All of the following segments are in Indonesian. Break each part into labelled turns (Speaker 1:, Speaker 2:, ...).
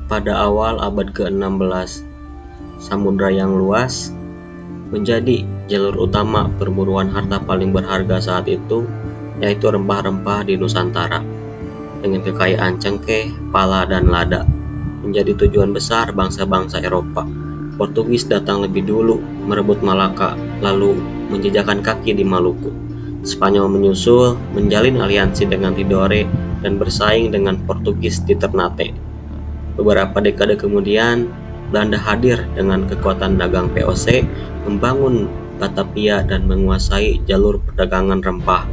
Speaker 1: pada awal abad ke-16, samudra yang luas menjadi jalur utama perburuan harta paling berharga saat itu, yaitu rempah-rempah di Nusantara. Dengan kekayaan cengkeh, pala, dan lada, menjadi tujuan besar bangsa-bangsa Eropa. Portugis datang lebih dulu, merebut Malaka, lalu menjejakkan kaki di Maluku. Spanyol menyusul, menjalin aliansi dengan Tidore, dan bersaing dengan Portugis di Ternate. Beberapa dekade kemudian, Belanda hadir dengan kekuatan dagang VOC, membangun Batavia dan menguasai jalur perdagangan rempah.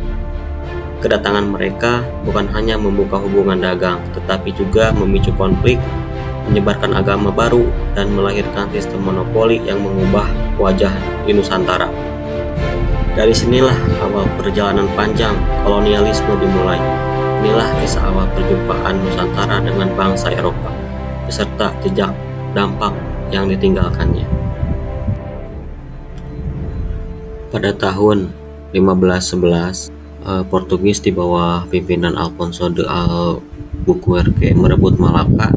Speaker 1: Kedatangan mereka bukan hanya membuka hubungan dagang, tetapi juga memicu konflik, menyebarkan agama baru, dan melahirkan sistem monopoli yang mengubah wajah di Nusantara. Dari sinilah awal perjalanan panjang kolonialisme dimulai. Inilah kisah awal perjumpaan Nusantara dengan bangsa Eropa, beserta jejak dampak yang ditinggalkannya. Pada tahun 1511, Portugis di bawah pimpinan Alfonso de Albuquerque merebut Malaka,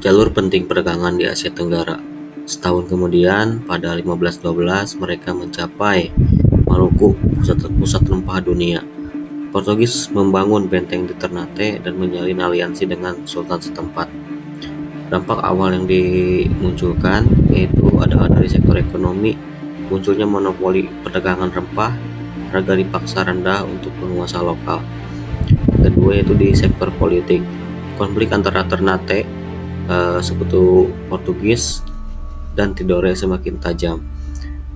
Speaker 1: jalur penting perdagangan di Asia Tenggara. Setahun kemudian, pada 1512, mereka mencapai Maluku, pusat rempah dunia. Portugis membangun benteng di Ternate dan menjalin aliansi dengan sultan setempat. Dampak awal yang dimunculkan yaitu adalah dari sektor ekonomi, munculnya monopoli perdagangan rempah, harga dipaksa rendah untuk penguasa lokal. Kedua yaitu di sektor politik, konflik antara Ternate, sekutu Portugis, dan Tidore semakin tajam.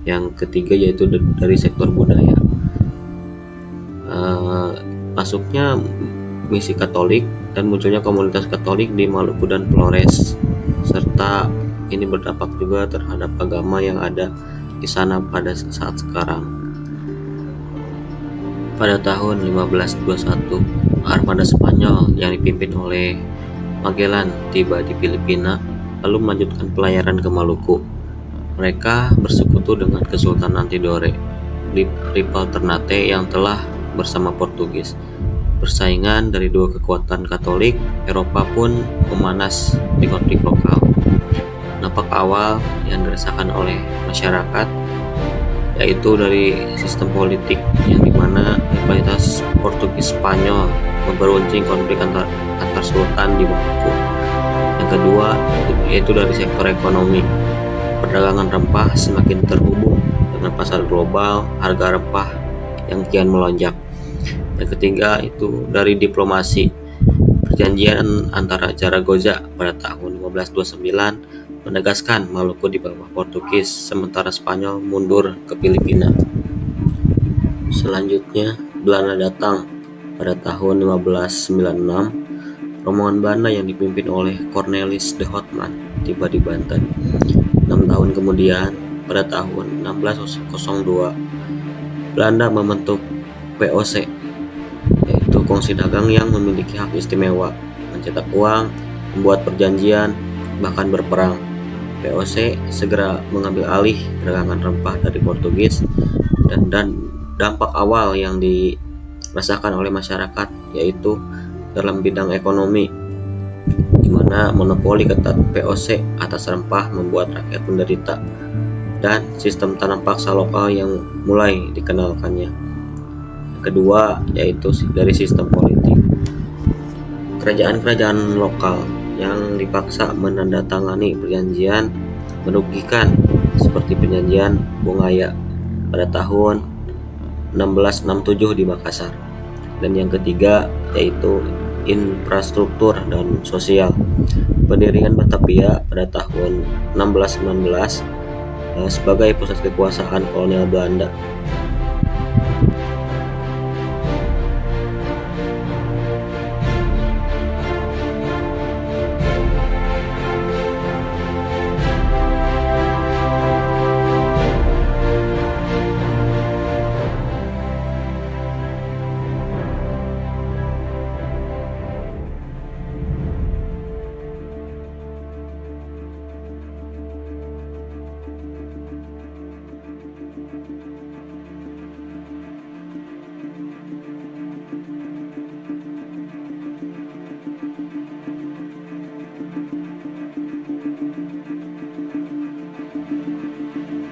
Speaker 1: Yang ketiga yaitu dari sektor budaya, masuknya misi Katolik dan munculnya komunitas Katolik di Maluku dan Flores, serta ini berdampak juga terhadap agama yang ada di sana pada saat sekarang. Pada tahun 1521, armada Spanyol yang dipimpin oleh Magellan tiba di Filipina, lalu melanjutkan pelayaran ke Maluku. Mereka bersekutu dengan Kesultanan Tidore di rival Ternate yang telah bersama Portugis. Persaingan dari dua kekuatan Katolik Eropa pun memanas di konflik lokal. Dampak awal yang dirasakan oleh masyarakat yaitu dari sistem politik yang dimana rivalitas Portugis Spanyol memperuncing konflik antar sultan di Maluku. Yang kedua yaitu dari sektor ekonomi, perdagangan rempah semakin terhubung dengan pasar global, harga rempah yang kian melonjak. Yang ketiga itu dari diplomasi, perjanjian antara Zaragoza pada tahun 1529 menegaskan Maluku di bawah Portugis, sementara Spanyol mundur ke Filipina. Selanjutnya, Belanda datang pada tahun 1596. Rombongan Belanda yang dipimpin oleh Cornelis de Houtman tiba di Banten. 6 tahun kemudian, pada tahun 1602, Belanda membentuk VOC, yaitu kongsi dagang yang memiliki hak istimewa, mencetak uang, membuat perjanjian, bahkan berperang. VOC segera mengambil alih perdagangan rempah dari Portugis, dan dampak awal yang dirasakan oleh masyarakat yaitu dalam bidang ekonomi, di mana monopoli ketat VOC atas rempah membuat rakyat menderita, dan sistem tanam paksa lokal yang mulai dikenalkannya. Kedua yaitu dari sistem politik, kerajaan-kerajaan lokal yang dipaksa menandatangani perjanjian merugikan, seperti perjanjian Bongaya pada tahun 1667 di Makassar. Dan yang ketiga yaitu infrastruktur dan sosial, pendirian Batavia pada tahun 1619 sebagai pusat kekuasaan kolonial Belanda.